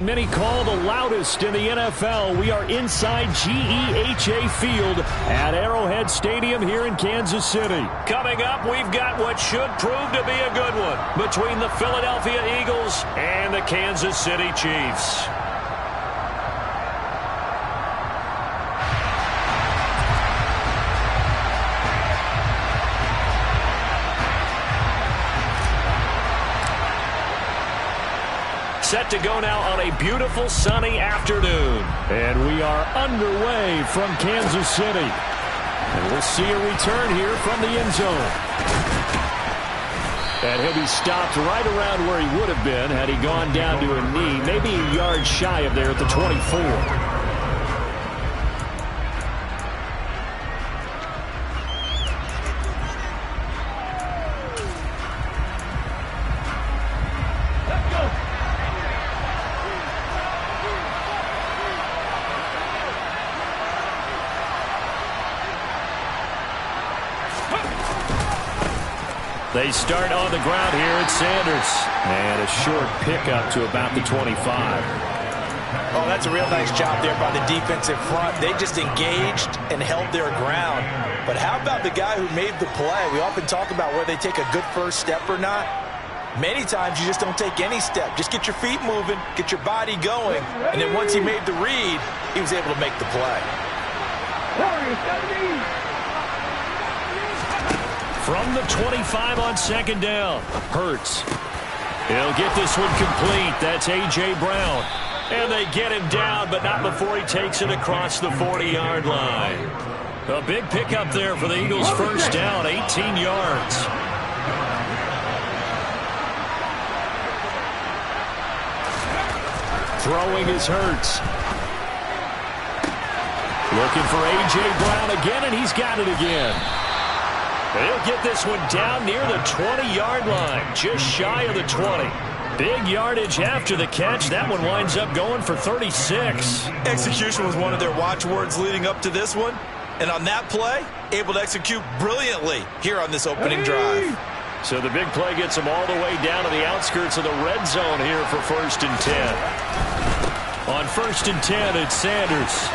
Many call the loudest in the NFL. We are inside GEHA Field at Arrowhead Stadium here in Kansas City. Coming up, we've got what should prove to be a good one between the Philadelphia Eagles and the Kansas City Chiefs. Set to go now on a beautiful sunny afternoon. And we are underway from Kansas City. And we'll see a return here from the end zone. And he'll be stopped right around where he would have been had he gone down to a knee, maybe a yard shy of there at the 24. They start on the ground here at Sanders. And a short pickup to about the 25. Oh, that's a real nice job there by the defensive front. They just engaged and held their ground. But how about the guy who made the play? We often talk about whether they take a good first step or not. Many times you just don't take any step. Just get your feet moving, get your body going, and then once he made the read, he was able to make the play. From the 25 on second down, Hurts. He'll get this one complete. That's A.J. Brown. And they get him down, but not before he takes it across the 40-yard line. A big pickup there for the Eagles' first down, 18 yards. Throwing is Hurts. Looking for A.J. Brown again, and he's got it again. He'll get this one down near the 20-yard line, just shy of the 20. Big yardage after the catch. That one winds up going for 36. Execution was one of their watchwords leading up to this one. And on that play, able to execute brilliantly here on this opening drive. So the big play gets them all the way down to the outskirts of the red zone here for 1st and 10. On 1st and 10, it's Sanders.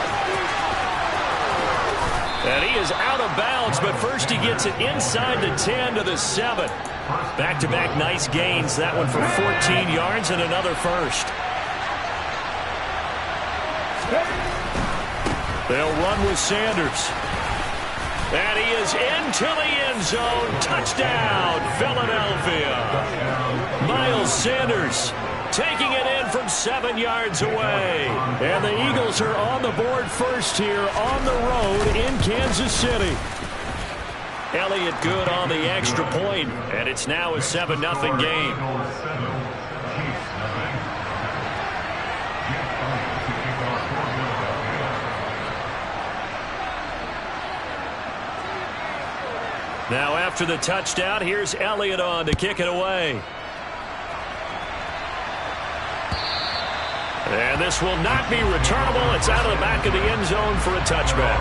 And he is out of bounds, but first he gets it inside the 10 to the 7. Back-to-back nice gains. That one for 14 yards and another first. They'll run with Sanders. And he is into the end zone. Touchdown, Philadelphia. Miles Sanders taking it in from 7 yards away. And the Eagles are on the board first here on the road in Kansas City. Elliott good on the extra point, and it's now a 7-0 game. Now after the touchdown, here's Elliott on to kick it away. And this will not be returnable. It's out of the back of the end zone for a touchback.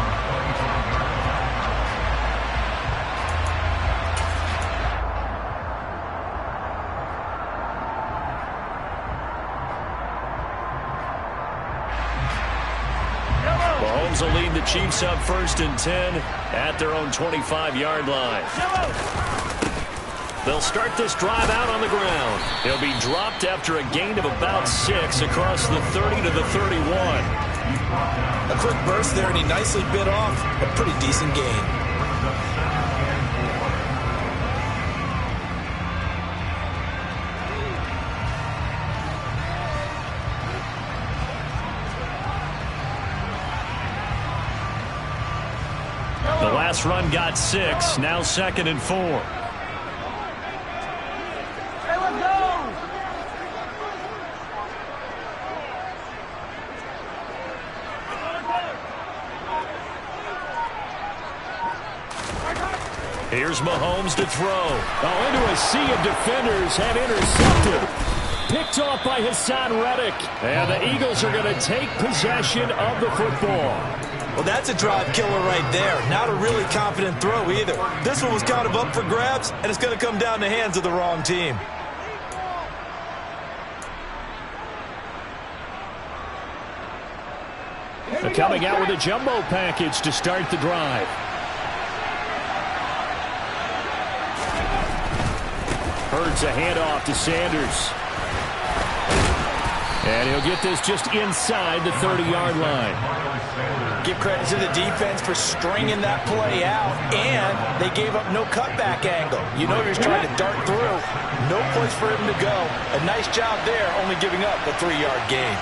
Mahomes will lead the Chiefs up 1st and 10 at their own 25-yard line. They'll start this drive out on the ground. He'll be dropped after a gain of about 6 across the 30 to the 31. A quick burst there, and he nicely bit off a pretty decent gain. The last run got 6, now 2nd and 4. Here's Mahomes to throw. Oh, into a sea of defenders and intercepted. Picked off by Hassan Reddick. And the Eagles are going to take possession of the football. Well, that's a drive killer right there. Not a really confident throw either. This one was kind of up for grabs, and it's going to come down the hands of the wrong team. They're coming out with a jumbo package to start the drive. Hurts a handoff to Sanders. And he'll get this just inside the 30-yard line. Give credit to the defense for stringing that play out, and they gave up no cutback angle. You know he's trying to dart through. No place for him to go. A nice job there, only giving up a 3-yard gain.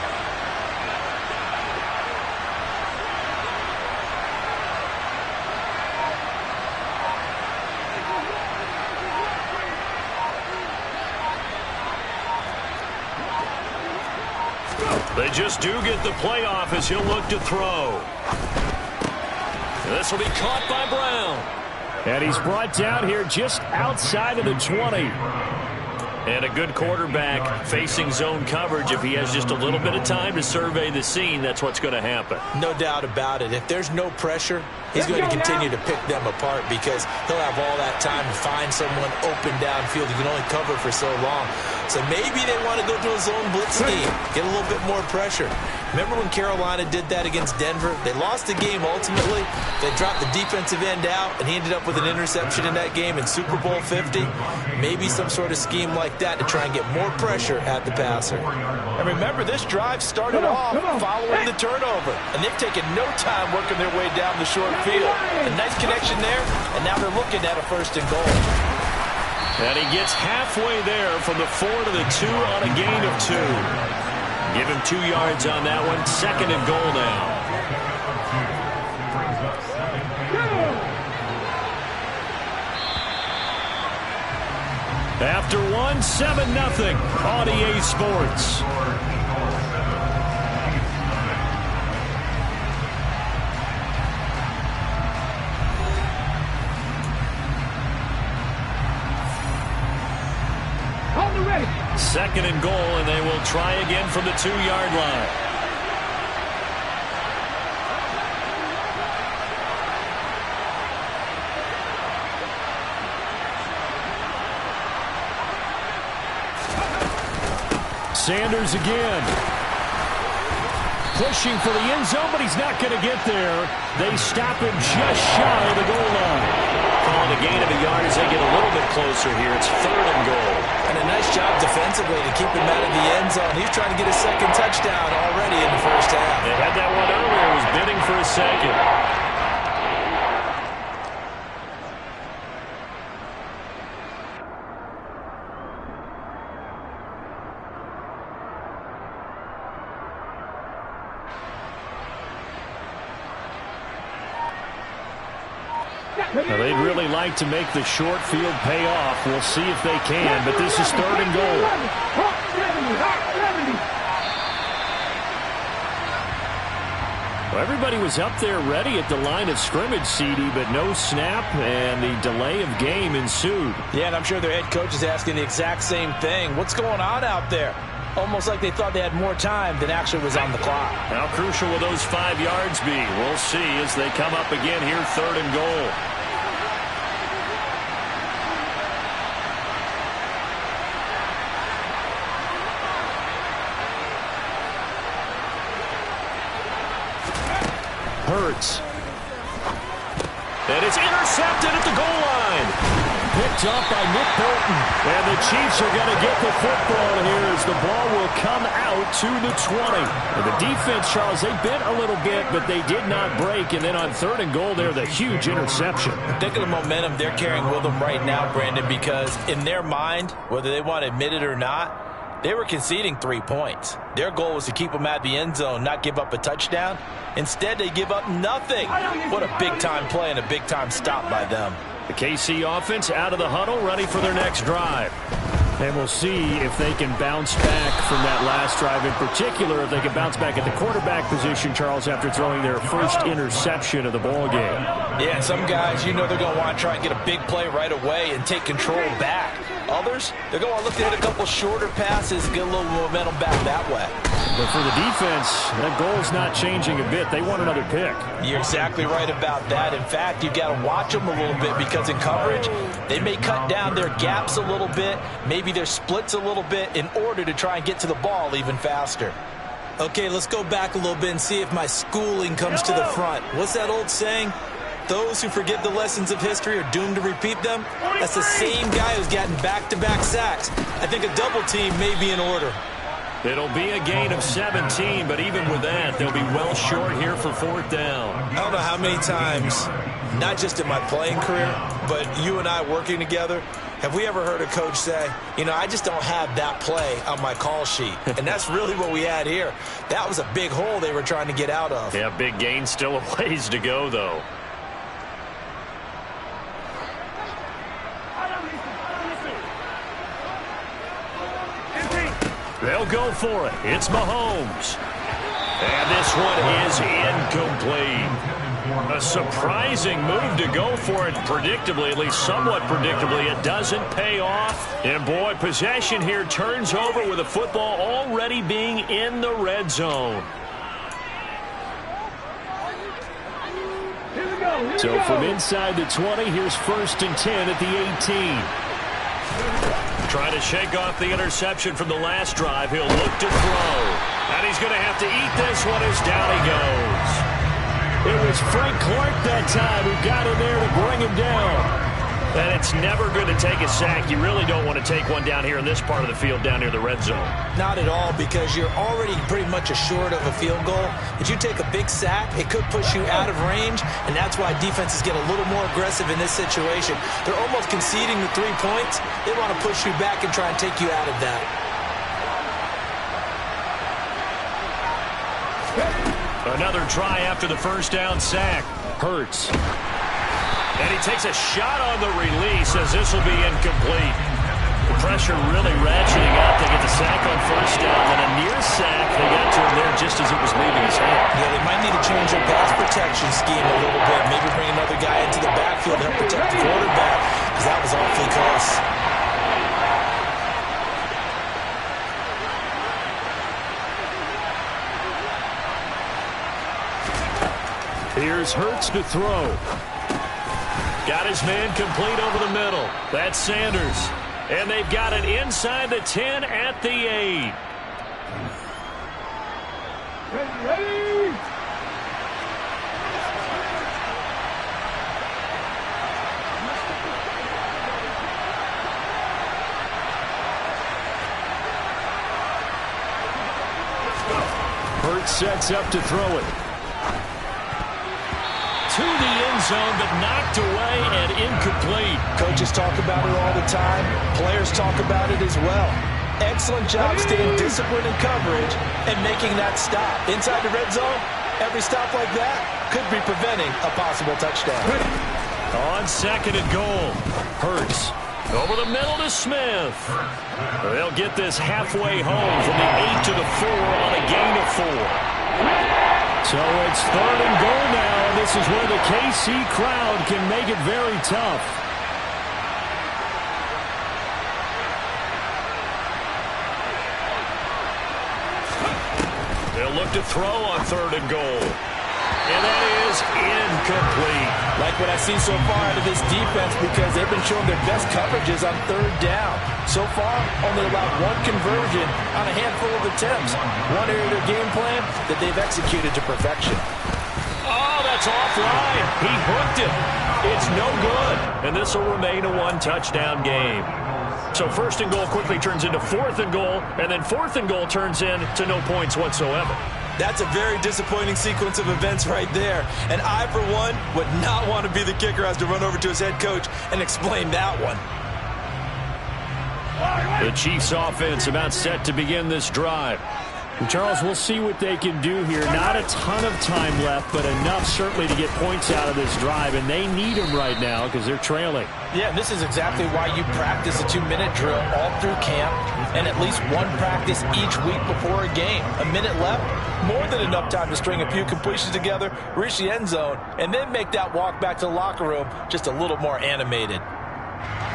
They just do get the playoff as he'll look to throw. This will be caught by Brown. And he's brought down here just outside of the 20. And a good quarterback facing zone coverage. If he has just a little bit of time to survey the scene, that's what's going to happen. No doubt about it. If there's no pressure, he's going to continue to pick them apart because he'll have all that time to find someone open downfield. He can only cover for so long. So maybe they want to go to a zone blitz scheme, get a little bit more pressure. Remember when Carolina did that against Denver? They lost the game ultimately. They dropped the defensive end out, and he ended up with an interception in that game in Super Bowl 50. Maybe some sort of scheme like that to try and get more pressure at the passer. And remember, this drive started off following the turnover, and they've taken no time working their way down the short field. A nice connection there, and now they're looking at a 1st and goal. And he gets halfway there from the 4 to the 2 on a gain of 2. Give him 2 yards on that one. 2nd and goal now. After 1, 7-0 on EA Sports. Ready. 2nd and goal, and they will try again from the 2-yard line. Sanders again. Pushing for the end zone, but he's not going to get there. They stop him just shy of the goal line. Calling a gain of a yard as they get a little bit closer here. It's 3rd and goal. And a nice job defensively to keep him out of the end zone. He's trying to get a 2nd touchdown already in the 1st half. They had that one earlier. He was bidding for a 2nd. Now, they'd really like to make the short field pay off. We'll see if they can, but this is 3rd and goal. Well, everybody was up there ready at the line of scrimmage, CD, but no snap, and the delay of game ensued. Yeah, and I'm sure their head coach is asking the exact same thing. What's going on out there? Almost like they thought they had more time than actually was on the clock. How crucial will those 5 yards be? We'll see as they come up again here, 3rd and goal. Hurts. And it's intercepted at the goal line. Picked up by Nick Bolton. And the Chiefs are going to get the football here as the ball will come out to the 20. And the defense, Charles, they bit a little bit, but they did not break. And then on 3rd and goal there, the huge interception. Think of the momentum they're carrying with them right now, Brandon, because in their mind, whether they want to admit it or not, they were conceding 3 points. Their goal was to keep them at the end zone, not give up a touchdown. Instead, they give up nothing. What a big-time play and a big-time stop by them. The KC offense out of the huddle, ready for their next drive. And we'll see if they can bounce back from that last drive. In particular, if they can bounce back at the quarterback position, Charles, after throwing their first interception of the ball game. Yeah, some guys, you know they're going to want to try and get a big play right away and take control back. Others, they're going to look to hit a couple shorter passes, get a little momentum back that way. But for the defense, that goal's not changing a bit. They want another pick. You're exactly right about that. In fact, you've got to watch them a little bit because in coverage, they may cut down their gaps a little bit, maybe their splits a little bit in order to try and get to the ball even faster. Okay, let's go back a little bit and see if my schooling comes to the front. What's that old saying? Those who forget the lessons of history are doomed to repeat them. That's the same guy who's gotten back-to-back sacks. I think a double team may be in order. It'll be a gain of 17, but even with that, they'll be well short here for 4th down. I don't know how many times, not just in my playing career, but you and I working together, have we ever heard a coach say, you know, I just don't have that play on my call sheet. And that's really what we had here. That was a big hole they were trying to get out of. Yeah, big gain, still a ways to go, though. They'll go for it. It's Mahomes. And this one is incomplete. A surprising move to go for it predictably, at least somewhat predictably. It doesn't pay off. And, boy, possession here turns over with the football already being in the red zone. So from inside the 20, here's 1st and 10 at the 18. Trying to shake off the interception from the last drive. He'll look to throw. And he's going to have to eat this one as down he goes. It was Frank Clark that time who got in there to bring him down. And it's never going to take a sack. You really don't want to take one down here in this part of the field, down near the red zone. Not at all, because you're already pretty much assured of a field goal. If you take a big sack, it could push you out of range, and that's why defenses get a little more aggressive in this situation. They're almost conceding the 3 points. They want to push you back and try and take you out of that. Another try after the 1st down sack. Hurts. And he takes a shot on the release as this will be incomplete. The pressure really ratcheting up. They get the sack on 1st down, then a near sack. They got to him there just as it was leaving his hand. Yeah, they might need to change their pass protection scheme a little bit. Maybe bring another guy into the backfield to help protect the quarterback, because that was awfully close. Here's Hurts to throw. Got his man complete over the middle. That's Sanders. And they've got it inside the 10 at the 8. Ready. Hurts sets up to throw it. To the end zone, but knocked away and incomplete. Coaches talk about it all the time. Players talk about it as well. Excellent job staying disciplined in coverage and making that stop. Inside the red zone, every stop like that could be preventing a possible touchdown. On 2nd and goal, Hurts. Over the middle to Smith. They'll get this halfway home from the 8 to the 4 on a gain of 4. So it's 3rd and goal now, and this is where the KC crowd can make it very tough. They'll look to throw on 3rd and goal. And that is incomplete. Like what I see so far out of this defense, because they've been showing their best coverages on 3rd down. So far, only allowed 1 conversion on a handful of attempts. One area of their game plan that they've executed to perfection. Oh, that's offline. He hooked it. It's no good. And this will remain a 1-touchdown game. So 1st and goal quickly turns into 4th and goal, and then 4th and goal turns into no points whatsoever. That's a very disappointing sequence of events right there. And I, for one, would not want to be the kicker as to run over to his head coach and explain that one. The Chiefs offense about set to begin this drive. And Charles, we'll see what they can do here. Not a ton of time left, but enough certainly to get points out of this drive. And they need them right now because they're trailing. Yeah, and this is exactly why you practice a 2-minute drill all through camp and at least one practice each week before a game. A minute left, more than enough time to string a few completions together, reach the end zone, and then make that walk back to the locker room just a little more animated.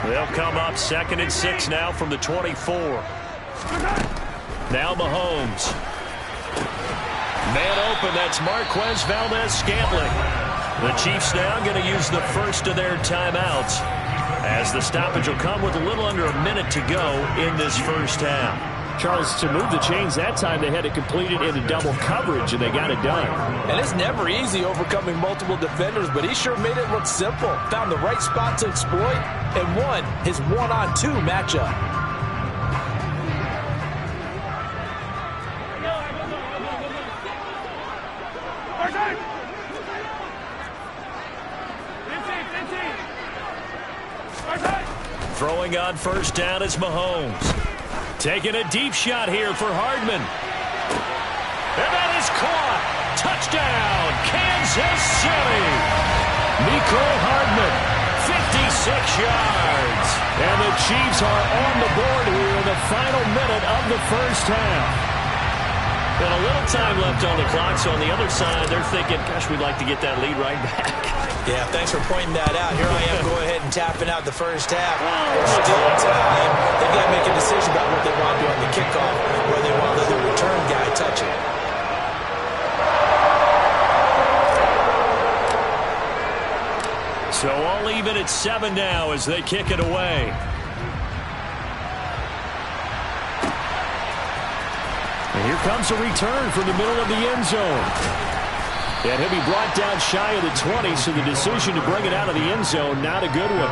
They'll come up 2nd and 6 now from the 24. Now Mahomes. Man open, that's Marquez Valdes-Scantling. The Chiefs now going to use the first of their timeouts, as the stoppage will come with a little under a minute to go in this 1st half. Charles, to move the chains that time, they had to complete it into double coverage, and they got it done. And it's never easy overcoming multiple defenders, but he sure made it look simple. Found the right spot to exploit and won his one-on-two matchup. Throwing on first down is Mahomes. Taking a deep shot here for Hardman. And that is caught. Touchdown, Kansas City. Mecole Hardman, 56 yards. And the Chiefs are on the board here in the final minute of the first half. And a little time left on the clock, so on the other side, they're thinking, gosh, we'd like to get that lead right back. Yeah, thanks for pointing that out. Here I am going ahead and tapping out the first half. There's still time. They've got to make a decision about what they want to do on the kickoff, whether they want to let the return guy touch it. So all even at 7 now as they kick it away. And here comes a return from the middle of the end zone. And he'll be brought down shy of the 20, so the decision to bring it out of the end zone, not a good one.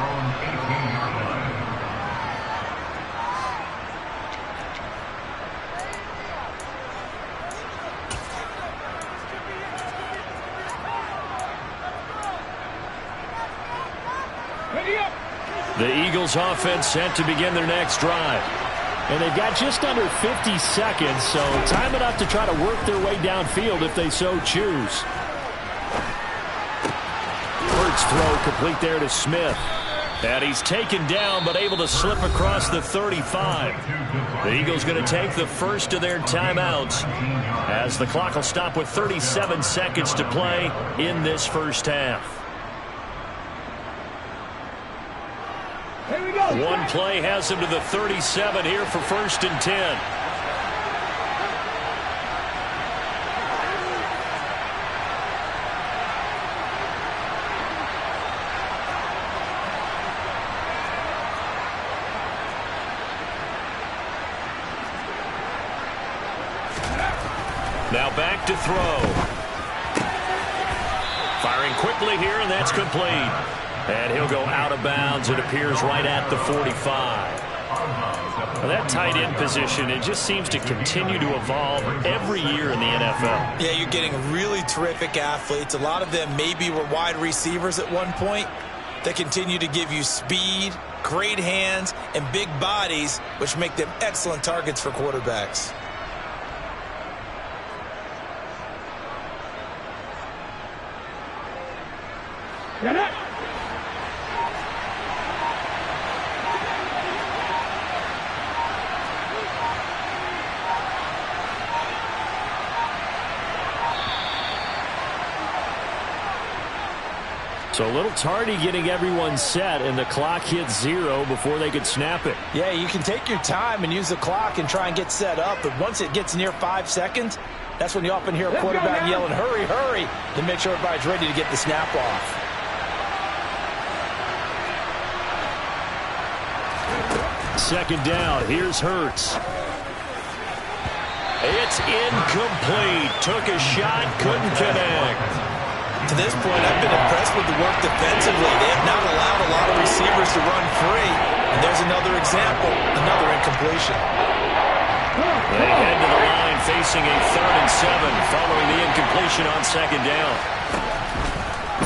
The Eagles offense set to begin their next drive. And they've got just under 50 seconds, so time enough to try to work their way downfield if they so choose. Hurts throw complete there to Smith. And he's taken down but able to slip across the 35. The Eagles going to take the first of their timeouts as the clock will stop with 37 seconds to play in this first half. One play has him to the 37 here for 1st and 10. Now back to throw. Firing quickly here, and that's complete. And he'll go out of bounds. It appears right at the 45. Well, that tight end position, it just seems to continue to evolve every year in the NFL. Yeah, you're getting really terrific athletes. A lot of them maybe were wide receivers at one point. They continue to give you speed, great hands, and big bodies, which make them excellent targets for quarterbacks. Get it! So a little tardy getting everyone set, and the clock hits 0 before they could snap it. Yeah, you can take your time and use the clock and try and get set up, but once it gets near 5 seconds, that's when you often hear a quarterback yelling, hurry, hurry, to make sure everybody's ready to get the snap off. Second down, here's Hurts. It's incomplete. Took a shot, couldn't connect. To this point, I've been impressed with the work defensively. They have not allowed a lot of receivers to run free. And there's another example, another incompletion. They head to the line facing a 3rd and 7 following the incompletion on 2nd down.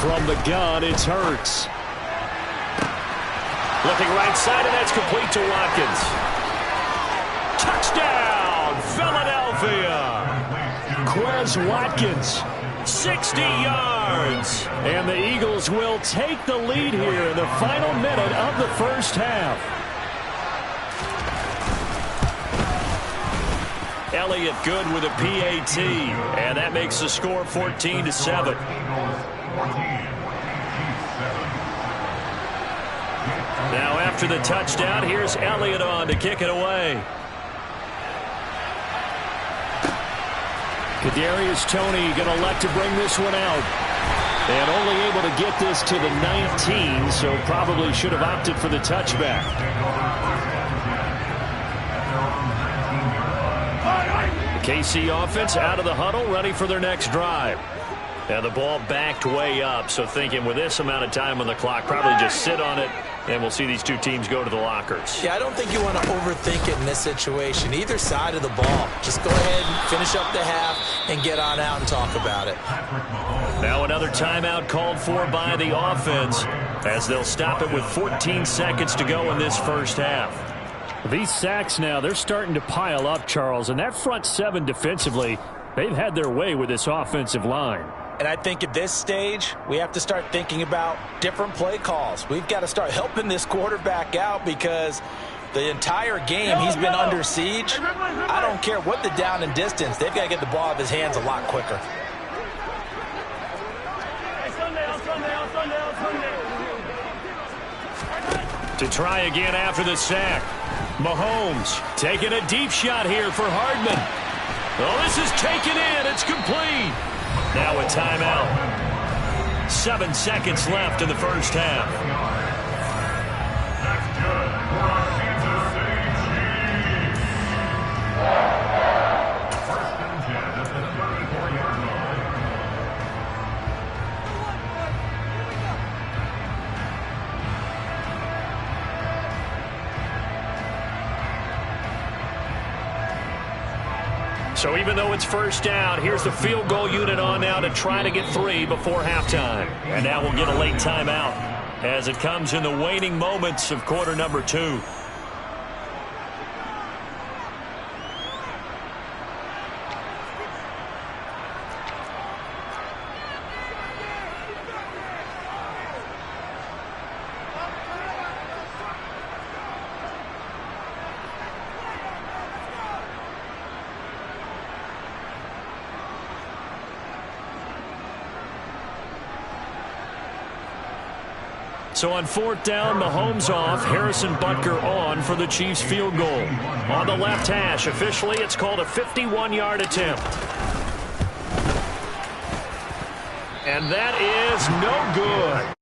From the gun, it's Hurts. Looking right side, and that's complete to Watkins. Touchdown, Philadelphia. Quez Watkins, 60 yards. And the Eagles will take the lead here in the final minute of the first half. Elliott good with a PAT, and that makes the score 14-7. Now after the touchdown, here's Elliott on to kick it away. Kadarius Toney going to elect to bring this one out. And only able to get this to the 19, so probably should have opted for the touchback. KC offense out of the huddle, ready for their next drive. Now the ball backed way up, so thinking with this amount of time on the clock, probably just sit on it, and we'll see these two teams go to the lockers. Yeah, I don't think you want to overthink it in this situation. Either side of the ball. Just go ahead and finish up the half and get on out and talk about it. Now another timeout called for by the offense as they'll stop it with 14 seconds to go in this first half. These sacks now, they're starting to pile up, Charles, and that front seven defensively, they've had their way with this offensive line. And I think at this stage, we have to start thinking about different play calls. We've got to start helping this quarterback out because the entire game he's been under siege. I don't care what the down and distance. They've got to get the ball out of his hands a lot quicker. To try again after the sack. Mahomes taking a deep shot here for Hardman. Oh, this is taken in. It's complete. Now a timeout. 7 seconds left in the first half. So even though it's first down, here's the field goal unit on now to try to get 3 before halftime. And now we'll get a late timeout as it comes in the waning moments of quarter number 2. So on fourth down, Mahomes off, Harrison Butker on for the Chiefs field goal. On the left hash, officially it's called a 51-yard attempt. And that is no good.